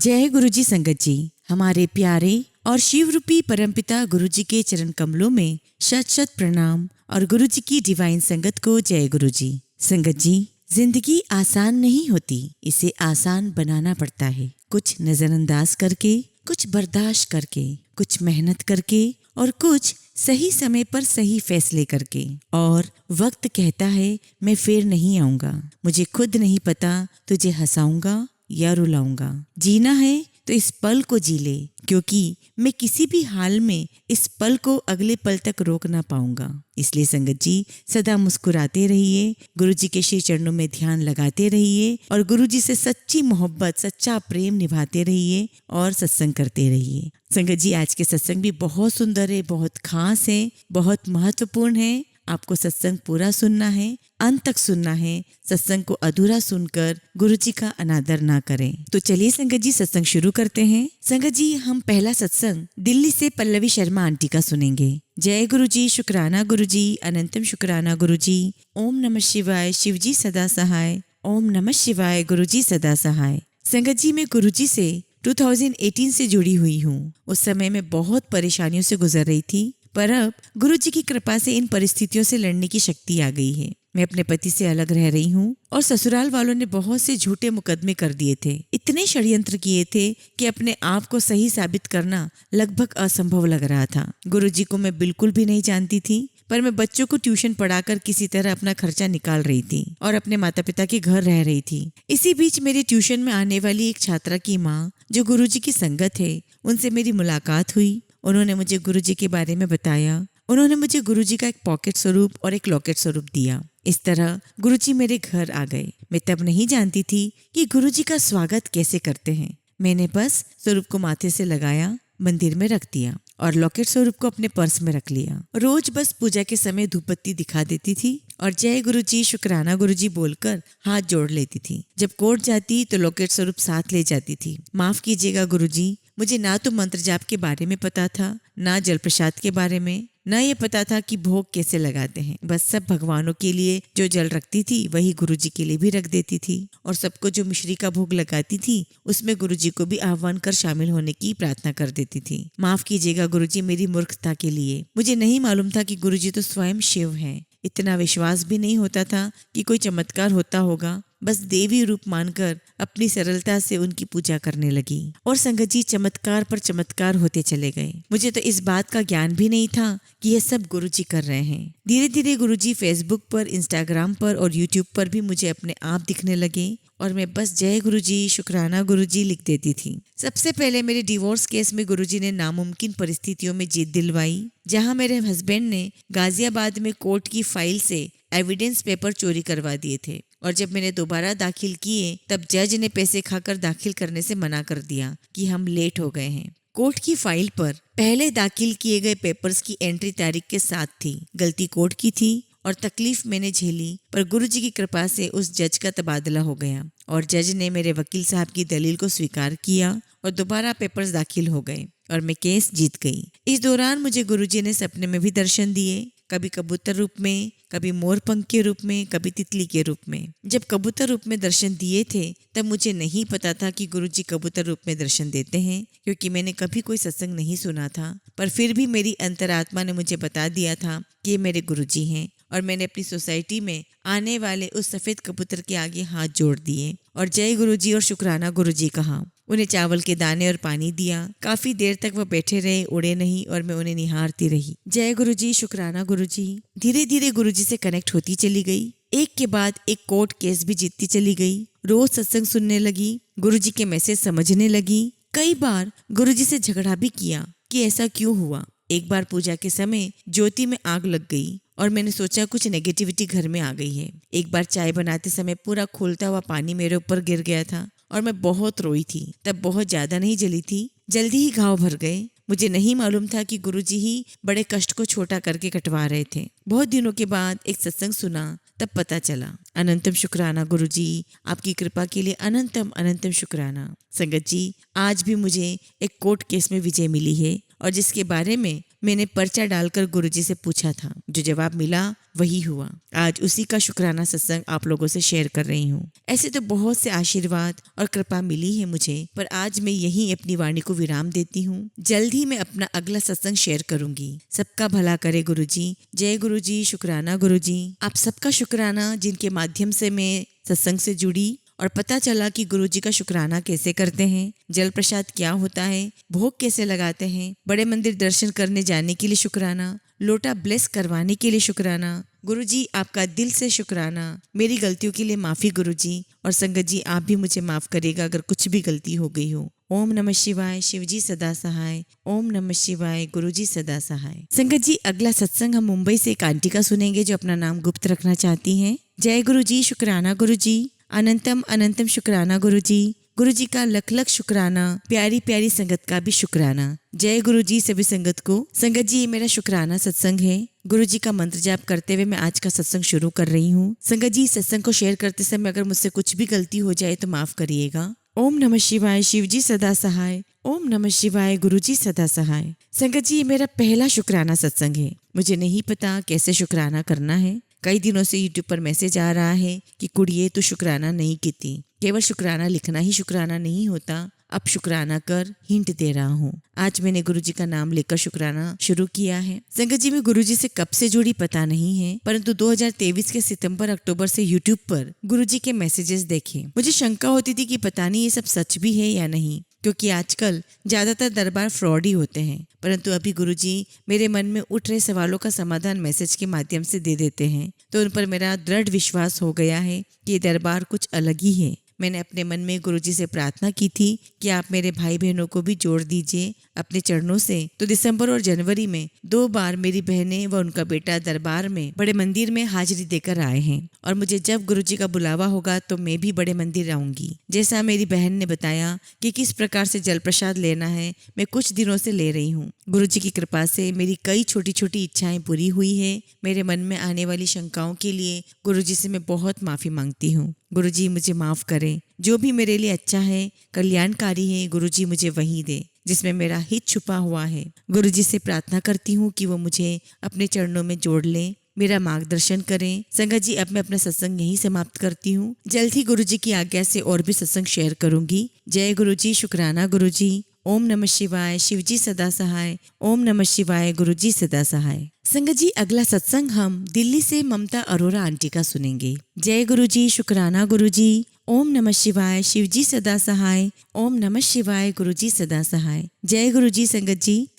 जय गुरु जी संगत जी। हमारे प्यारे और शिव रूपी परमपिता गुरु जी के चरण कमलों में शत शत प्रणाम और गुरु जी की डिवाइन संगत को जय गुरु जी। संगत जी, जिंदगी आसान नहीं होती, इसे आसान बनाना पड़ता है। कुछ नजरअंदाज करके, कुछ बर्दाश्त करके, कुछ मेहनत करके और कुछ सही समय पर सही फैसले करके। और वक्त कहता है मैं फिर नहीं आऊंगा, मुझे खुद नहीं पता तुझे हंसाऊंगा या रुलाऊंगा। जीना है तो इस पल को जी ले, क्योंकि मैं किसी भी हाल में इस पल को अगले पल तक रोक ना पाऊंगा। इसलिए संगत जी, सदा मुस्कुराते रहिए, गुरु जी के श्री चरणों में ध्यान लगाते रहिए और गुरु जी से सच्ची मोहब्बत, सच्चा प्रेम निभाते रहिए और सत्संग करते रहिए। संगत जी, आज के सत्संग भी बहुत सुंदर है, बहुत खास है, बहुत महत्वपूर्ण है। आपको सत्संग पूरा सुनना है, अंत तक सुनना है। सत्संग को अधूरा सुनकर गुरु जी का अनादर ना करें। तो चलिए संगत जी, सत्संग शुरू करते हैं। संगत जी, हम पहला सत्संग दिल्ली से पल्लवी शर्मा आंटी का सुनेंगे। जय गुरु जी, शुक्राना गुरु जी, अनंतम शुक्राना गुरु जी। ओम नमः शिवाय, शिव जी सदा सहाय। ओम नमः शिवाय, गुरु जी सदा सहाय। संगत जी, मैं गुरु जी से 2018 से जुड़ी हुई हूँ। उस समय मैं बहुत परेशानियों से गुजर रही थी, पर अब गुरु जी की कृपा से इन परिस्थितियों से लड़ने की शक्ति आ गई है। मैं अपने पति से अलग रह रही हूँ और ससुराल वालों ने बहुत से झूठे मुकदमे कर दिए थे। इतने षड्यंत्र किए थे कि अपने आप को सही साबित करना लगभग असंभव लग रहा था। गुरु जी को मैं बिल्कुल भी नहीं जानती थी, पर मैं बच्चों को ट्यूशन पढ़ाकर किसी तरह अपना खर्चा निकाल रही थी और अपने माता पिता के घर रह रही थी। इसी बीच मेरे ट्यूशन में आने वाली एक छात्रा की माँ, जो गुरु जी की संगत है, उनसे मेरी मुलाकात हुई। उन्होंने मुझे गुरु जी के बारे में बताया। उन्होंने मुझे गुरु जी का एक पॉकेट स्वरूप और एक लॉकेट स्वरूप दिया। इस तरह गुरु जी मेरे घर आ गए। मैं तब नहीं जानती थी कि गुरु जी का स्वागत कैसे करते हैं। मैंने बस स्वरूप को माथे से लगाया, मंदिर में रख दिया और लॉकेट स्वरूप को अपने पर्स में रख लिया। रोज बस पूजा के समय धूप बत्ती दिखा देती थी और जय गुरु जी, शुक्राना गुरु जी बोलकर हाथ जोड़ लेती थी। जब कोर्ट जाती तो लॉकेट स्वरूप साथ ले जाती थी। माफ कीजिएगा गुरु जी, मुझे ना तो मंत्र जाप के बारे में पता था, ना जल प्रसाद के बारे में, ना ये पता था कि भोग कैसे लगाते हैं। बस सब भगवानों के लिए जो जल रखती थी वही गुरु जी के लिए भी रख देती थी और सबको जो मिश्री का भोग लगाती थी उसमें गुरु जी को भी आह्वान कर शामिल होने की प्रार्थना कर देती थी। माफ कीजिएगा गुरु जी मेरी मूर्खता के लिए। मुझे नहीं मालूम था कि गुरु जी तो स्वयं शिव हैं। इतना विश्वास भी नहीं होता था कि कोई चमत्कार होता होगा। बस देवी रूप मानकर अपनी सरलता से उनकी पूजा करने लगी और संगत जी, चमत्कार पर चमत्कार होते चले गए। मुझे तो इस बात का ज्ञान भी नहीं था कि ये सब गुरु जी कर रहे हैं। धीरे धीरे गुरु जी फेसबुक पर, इंस्टाग्राम पर और यूट्यूब पर भी मुझे अपने आप दिखने लगे और मैं बस जय गुरु जी, शुक्राना गुरु जी लिख देती थी। सबसे पहले मेरे डिवोर्स केस में गुरु जी ने नामुमकिन परिस्थितियों में जीत दिलवाई, जहाँ मेरे हस्बैंड ने गाजियाबाद में कोर्ट की फाइल से एविडेंस पेपर चोरी करवा दिए थे और जब मैंने दोबारा दाखिल किए तब जज ने पैसे खाकर दाखिल करने से मना कर दिया कि हम लेट हो गए हैं। कोर्ट की फाइल पर पहले दाखिल किए गए पेपर्स की एंट्री तारीख के साथ थी। गलती कोर्ट की थी और तकलीफ मैंने झेली, पर गुरु जी की कृपा से उस जज का तबादला हो गया और जज ने मेरे वकील साहब की दलील को स्वीकार किया और दोबारा पेपर्स दाखिल हो गए और मैं केस जीत गई। इस दौरान मुझे गुरु जी ने सपने में भी दर्शन दिए, कभी कबूतर रूप में, कभी मोर पंख के रूप में, कभी तितली के रूप में। जब कबूतर रूप में दर्शन दिए थे तब मुझे नहीं पता था कि गुरु जी कबूतर रूप में दर्शन देते हैं, क्योंकि मैंने कभी कोई सत्संग नहीं सुना था। पर फिर भी मेरी अंतरात्मा ने मुझे बता दिया था कि ये मेरे गुरु जी हैं और मैंने अपनी सोसाइटी में आने वाले उस सफेद कबूतर के आगे हाथ जोड़ दिए और जय गुरु जी और शुक्राना गुरु जी कहा। उन्हें चावल के दाने और पानी दिया। काफी देर तक वो बैठे रहे, उड़े नहीं और मैं उन्हें निहारती रही। जय गुरु जी, शुक्राना गुरु जी। धीरे धीरे गुरु जी से कनेक्ट होती चली गई। एक के बाद एक कोर्ट केस भी जीतती चली गई। रोज सत्संग सुनने लगी, गुरु जी के मैसेज समझने लगी। कई बार गुरु जी से झगड़ा भी किया कि ऐसा क्यों हुआ। एक बार पूजा के समय ज्योति में आग लग गई और मैंने सोचा कुछ नेगेटिविटी घर में आ गई है। एक बार चाय बनाते समय पूरा खोलता हुआ पानी मेरे ऊपर गिर गया था और मैं बहुत रोई थी। तब बहुत ज्यादा नहीं जली थी, जल्दी ही घाव भर गए। मुझे नहीं मालूम था कि गुरु जी ही बड़े कष्ट को छोटा करके कटवा रहे थे। बहुत दिनों के बाद एक सत्संग सुना, तब पता चला। अनंतम शुक्राना गुरु जी, आपकी कृपा के लिए अनंतम अनंतम शुक्राना। संगत जी, आज भी मुझे एक कोर्ट केस में विजय मिली है और जिसके बारे में मैंने पर्चा डालकर गुरु जी से पूछा था। जो जवाब मिला वही हुआ। आज उसी का शुक्राना सत्संग आप लोगों से शेयर कर रही हूँ। ऐसे तो बहुत से आशीर्वाद और कृपा मिली है मुझे, पर आज मैं यही अपनी वाणी को विराम देती हूँ। जल्द ही मैं अपना अगला सत्संग शेयर करूंगी। सबका भला करे गुरुजी। जय गुरुजी। शुक्राना गुरुजी। आप सबका शुक्राना जिनके माध्यम से मैं सत्संग से जुड़ी और पता चला कि गुरुजी का शुक्राना कैसे करते हैं, जल प्रसाद क्या होता है, भोग कैसे लगाते हैं, बड़े मंदिर दर्शन करने जाने के लिए शुक्राना, लोटा ब्लेस करवाने के लिए शुक्राना। गुरुजी आपका दिल से शुक्राना। मेरी गलतियों के लिए माफ़ी गुरुजी, और संगत जी आप भी मुझे माफ़ करिएगा अगर कुछ भी गलती हो गई हो। ओम नमः शिवाय। शिवजी सदा सहाय। ओम नमः शिवाय। गुरुजी सदा सहाय। संगत जी अगला सत्संग हम मुंबई से एक आंटी का सुनेंगे जो अपना नाम गुप्त रखना चाहती हैं। जय गुरुजी। शुक्राना गुरुजी। अनंतम अनंतम शुक्राना गुरुजी। गुरुजी का लख लख शुक्राना। प्यारी प्यारी संगत का भी शुक्राना। जय गुरुजी सभी संगत को। संगत जी ये मेरा शुक्राना सत्संग है। गुरुजी का मंत्र जाप करते हुए मैं आज का सत्संग शुरू कर रही हूँ। संगत जी सत्संग को शेयर करते समय अगर मुझसे कुछ भी गलती हो जाए तो माफ करिएगा। ओम नमः शिवाय। शिवजी सदा सहाय। ओम नमः शिवाय। गुरुजी सदा सहाय। संगत जी ये मेरा पहला शुक्राना सत्संग है। मुझे नहीं पता कैसे शुक्राना करना है। कई दिनों से यूट्यूब पर मैसेज आ रहा है कि कुड़िए तो शुक्राना नहीं कीती। केवल शुक्राना लिखना ही शुक्राना नहीं होता, अब शुक्राना कर हिंट दे रहा हूँ। आज मैंने गुरुजी का नाम लेकर शुक्राना शुरू किया है। संगत जी मैं गुरुजी से कब से जुड़ी पता नहीं है, परंतु 2023 के सितंबर अक्टूबर से यूट्यूब पर गुरुजी के मैसेजेस देखे। मुझे शंका होती थी कि पता नहीं ये सब सच भी है या नहीं, क्योंकि आजकल ज्यादातर दरबार फ्रॉड ही होते हैं। परंतु अभी गुरुजी मेरे मन में उठ रहे सवालों का समाधान मैसेज के माध्यम से दे देते हैं, तो उन पर मेरा दृढ़ विश्वास हो गया है कि ये दरबार कुछ अलग ही है। मैंने अपने मन में गुरुजी से प्रार्थना की थी कि आप मेरे भाई बहनों को भी जोड़ दीजिए अपने चरणों से। तो दिसंबर और जनवरी में 2 बार मेरी बहनें व उनका बेटा दरबार में बड़े मंदिर में हाजिरी देकर आए हैं, और मुझे जब गुरुजी का बुलावा होगा तो मैं भी बड़े मंदिर आऊंगी। जैसा मेरी बहन ने बताया कि किस प्रकार से जल प्रसाद लेना है, मैं कुछ दिनों से ले रही हूँ। गुरुजी की कृपा से मेरी कई छोटी छोटी इच्छाएं पूरी हुई है। मेरे मन में आने वाली शंकाओं के लिए गुरुजी से मैं बहुत माफी मांगती हूँ। गुरुजी मुझे माफ करें। जो भी मेरे लिए अच्छा है, कल्याणकारी है, गुरुजी मुझे वही दे जिसमें मेरा हित छुपा हुआ है। गुरुजी से प्रार्थना करती हूँ कि वो मुझे अपने चरणों में जोड़ लें, मेरा मार्गदर्शन करें। संगत जी अब मैं अपना सत्संग यहीं समाप्त करती हूँ। जल्द ही गुरुजी की आज्ञा से और भी सत्संग शेयर करूंगी। जय गुरुजी। शुक्राना गुरुजी। ओम नमः शिवाय। शिवजी सदा सहाय। ओम नमः शिवाय। गुरुजी सदा सहाय। संगत जी अगला सत्संग हम दिल्ली से ममता अरोरा आंटी का सुनेंगे। जय गुरुजी। शुक्राना गुरुजी। ओम नमः शिवाय। शिवजी सदा सहाय। ओम नमः शिवाय। गुरुजी सदा सहाय। जय गुरुजी।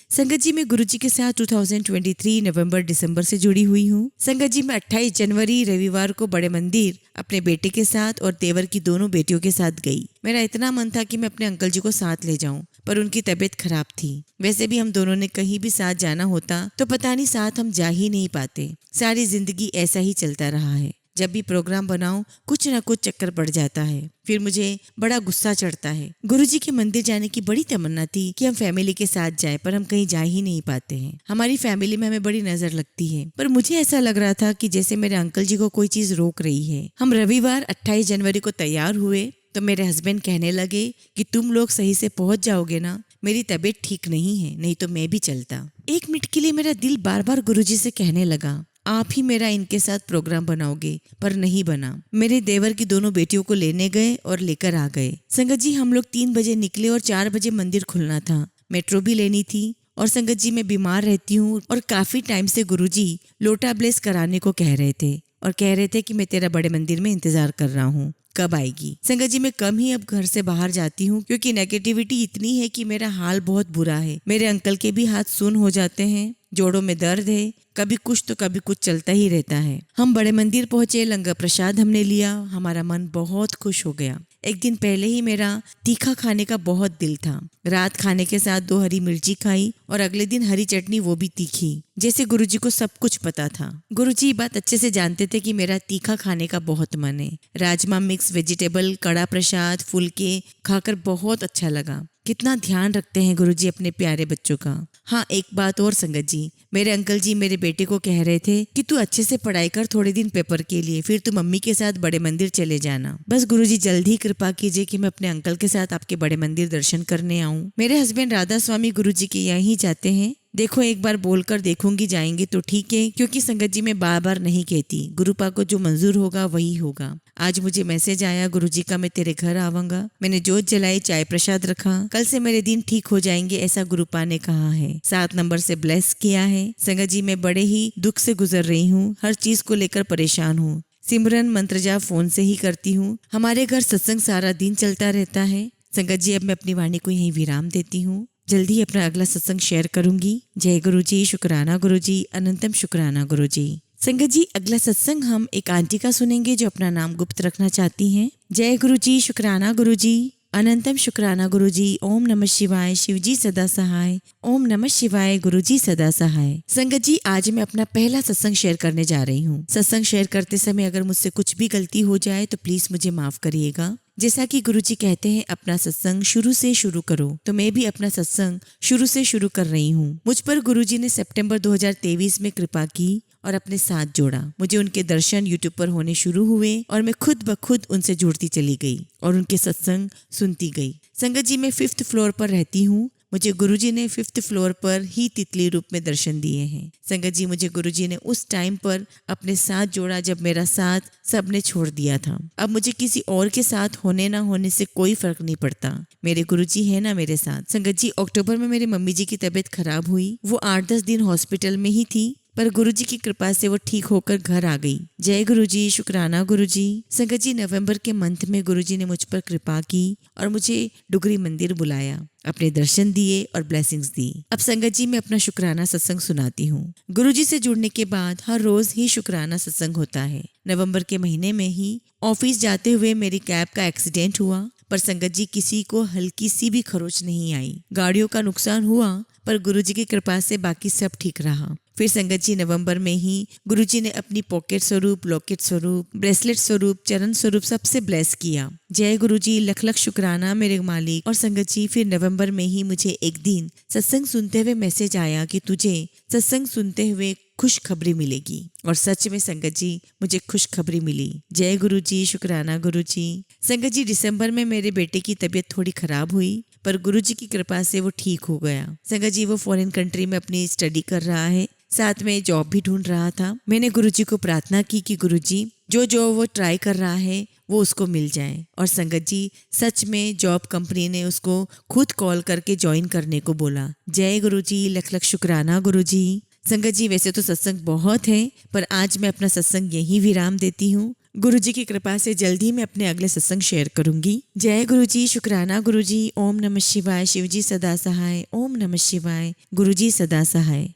संगत जी मैं गुरुजी के साथ 2023 नवंबर दिसंबर से जुड़ी हुई हूँ। संगत जी मैं 28 जनवरी रविवार को बड़े मंदिर अपने बेटे के साथ और देवर की दोनों बेटियों के साथ गई। मेरा इतना मन था कि मैं अपने अंकल जी को साथ ले जाऊं, पर उनकी तबीयत खराब थी। वैसे भी हम दोनों ने कहीं भी साथ जाना होता तो पता नहीं साथ हम जा ही नहीं पाते। सारी जिंदगी ऐसा ही चलता रहा है। जब भी प्रोग्राम बनाऊं कुछ ना कुछ चक्कर पड़ जाता है, फिर मुझे बड़ा गुस्सा चढ़ता है। गुरुजी के मंदिर जाने की बड़ी तमन्ना थी कि हम फैमिली के साथ जाएं, पर हम कहीं जा ही नहीं पाते हैं। हमारी फैमिली में हमें बड़ी नजर लगती है, पर मुझे ऐसा लग रहा था कि जैसे मेरे अंकल जी को कोई चीज रोक रही है। हम रविवार 28 जनवरी को तैयार हुए तो मेरे हस्बैंड कहने लगे कि तुम लोग सही से पहुंच जाओगे ना, मेरी तबीयत ठीक नहीं है, नहीं तो मैं भी चलता। 1 मिनट के लिए मेरा दिल बार बार गुरुजी से कहने लगा आप ही मेरा इनके साथ प्रोग्राम बनाओगे, पर नहीं बना। मेरे देवर की दोनों बेटियों को लेने गए और लेकर आ गए। संगत जी हम लोग 3 बजे निकले और 4 बजे मंदिर खुलना था। मेट्रो भी लेनी थी, और संगत जी मैं बीमार रहती हूँ और काफी टाइम से गुरुजी लोटा ब्लेस कराने को कह रहे थे और कह रहे थे कि मैं तेरा बड़े मंदिर में इंतजार कर रहा हूँ, कब आएगी। संगत जी मैं कम ही अब घर से बाहर जाती हूँ क्योंकि नेगेटिविटी इतनी है कि मेरा हाल बहुत बुरा है। मेरे अंकल के भी हाथ सुन हो जाते हैं, जोड़ों में दर्द है, कभी कुछ तो कभी कुछ चलता ही रहता है। हम बड़े मंदिर पहुंचे, लंगर प्रसाद हमने लिया, हमारा मन बहुत खुश हो गया। एक दिन पहले ही मेरा तीखा खाने का बहुत दिल था। रात खाने के साथ 2 हरी मिर्ची खाई और अगले दिन हरी चटनी, वो भी तीखी। जैसे गुरुजी को सब कुछ पता था। गुरुजी बात अच्छे से जानते थे कि मेरा तीखा खाने का बहुत मन है। राजमा मिक्स वेजिटेबल, कड़ा प्रसाद, फुलके खाकर बहुत अच्छा लगा। कितना ध्यान रखते हैं गुरुजी अपने प्यारे बच्चों का। हाँ एक बात और संगत जी, मेरे अंकल जी मेरे बेटे को कह रहे थे कि तू अच्छे से पढ़ाई कर थोड़े दिन पेपर के लिए, फिर तू मम्मी के साथ बड़े मंदिर चले जाना। बस गुरुजी जल्द ही कृपा कीजिए कि मैं अपने अंकल के साथ आपके बड़े मंदिर दर्शन करने आऊँ। मेरे हस्बैंड राधा स्वामी गुरुजी के यहाँ ही जाते हैं, देखो एक बार बोलकर देखूंगी, जाएंगे तो ठीक है, क्योंकि संगत जी मैं बार बार नहीं कहती, गुरुपा को जो मंजूर होगा वही होगा। आज मुझे मैसेज आया गुरुजी का, मैं तेरे घर आवांगा। मैंने जोत जलाई, चाय प्रसाद रखा, कल से मेरे दिन ठीक हो जाएंगे, ऐसा गुरुपा ने कहा है। 7 नंबर से ब्लेस किया है। संगत जी मैं बड़े ही दुख से गुजर रही हूँ, हर चीज को लेकर परेशान हूँ। सिमरन मंत्र जाप फोन से ही करती हूँ। हमारे घर सत्संग सारा दिन चलता रहता है। संगत जी अब मैं अपनी वाणी को यहीं विराम देती हूँ। जल्दी अपना अगला सत्संग शेयर करूंगी। जय गुरु जी, शुक्राना गुरु जी, अनंतम शुक्राना गुरु जी। संगत जी अगला सत्संग हम एक आंटी का सुनेंगे जो अपना नाम गुप्त रखना चाहती हैं। जय गुरु जी, शुक्राना गुरु जी, अनंतम शुक्राना गुरु जी। ओम नमः शिवाय, शिव जी सदा सहाय। ओम नमः शिवाय, गुरु जी सदा सहाय। संगत जी आज मैं अपना पहला सत्संग शेयर करने जा रही हूँ। सत्संग शेयर करते समय अगर मुझसे कुछ भी गलती हो जाए तो प्लीज मुझे माफ करिएगा। जैसा कि गुरुजी कहते हैं अपना सत्संग शुरू से शुरू करो, तो मैं भी अपना सत्संग शुरू से शुरू कर रही हूँ। मुझ पर गुरुजी ने सितंबर 2023 में कृपा की और अपने साथ जोड़ा। मुझे उनके दर्शन यूट्यूब पर होने शुरू हुए और मैं खुद ब खुद उनसे जुड़ती चली गई और उनके सत्संग सुनती गई। संगत जी मैं 5th फ्लोर पर रहती हूँ। मुझे गुरुजी ने 5th फ्लोर पर ही तितली रूप में दर्शन दिए हैं। संगत जी मुझे गुरुजी ने उस टाइम पर अपने साथ जोड़ा जब मेरा साथ सबने छोड़ दिया था। अब मुझे किसी और के साथ होने ना होने से कोई फर्क नहीं पड़ता, मेरे गुरुजी है ना मेरे साथ। संगत जी अक्टूबर में मेरी मम्मी जी की तबीयत खराब हुई। वो 8-10 दिन हॉस्पिटल में ही थी, पर गुरुजी की कृपा से वो ठीक होकर घर आ गई। जय गुरुजी, शुक्राना गुरुजी। संगत जी नवंबर के मंथ में गुरुजी ने मुझ पर कृपा की और मुझे डुगरी मंदिर बुलाया, अपने दर्शन दिए और ब्लेसिंग्स दी। अब संगत जी मैं अपना शुक्राना सत्संग सुनाती हूँ। गुरुजी से जुड़ने के बाद हर रोज ही शुक्राना सत्संग होता है। नवंबर के महीने में ही ऑफिस जाते हुए मेरी कैब का एक्सीडेंट हुआ, पर संगत जी किसी को हल्की सी भी खरोच नहीं आई। गाड़ियों का नुकसान हुआ पर गुरुजी की कृपा से बाकी सब ठीक रहा। फिर संगत जी नवंबर में ही गुरुजी ने अपनी पॉकेट स्वरूप, लॉकेट स्वरूप, ब्रेसलेट स्वरूप, चरण स्वरूप सबसे ब्लेस किया। जय गुरुजी, लख लख शुक्राना मेरे मालिक। और संगत जी फिर नवंबर में ही मुझे एक दिन सत्संग सुनते हुए मैसेज आया कि तुझे सत्संग सुनते हुए खुशखबरी मिलेगी। और सच में संगत जी मुझे खुशखबरी मिली। जय गुरुजी, शुक्राना गुरुजी। संगत जी दिसंबर में मेरे बेटे की तबीयत थोड़ी खराब हुई, पर गुरुजी की कृपा से वो ठीक हो गया। संगत जी वो फॉरेन कंट्री में अपनी स्टडी कर रहा है, साथ में जॉब भी ढूंढ रहा था। मैंने गुरुजी को प्रार्थना की कि गुरुजी जो वो ट्राई कर रहा है वो उसको मिल जाए। और संगत जी सच में जॉब कंपनी ने उसको खुद कॉल करके ज्वाइन करने को बोला। जय गुरुजी, लख लख शुक्राना गुरुजी। संगत जी वैसे तो सत्संग बहुत है, पर आज मैं अपना सत्संग यहीं विराम देती हूँ। गुरुजी की कृपा से जल्दी मैं अपने अगले सत्संग शेयर करूंगी। जय गुरुजी, शुक्राना गुरुजी। ओम नमः शिवाय, शिवजी सदा सहाय। ओम नमः शिवाय, गुरुजी सदा सहाय।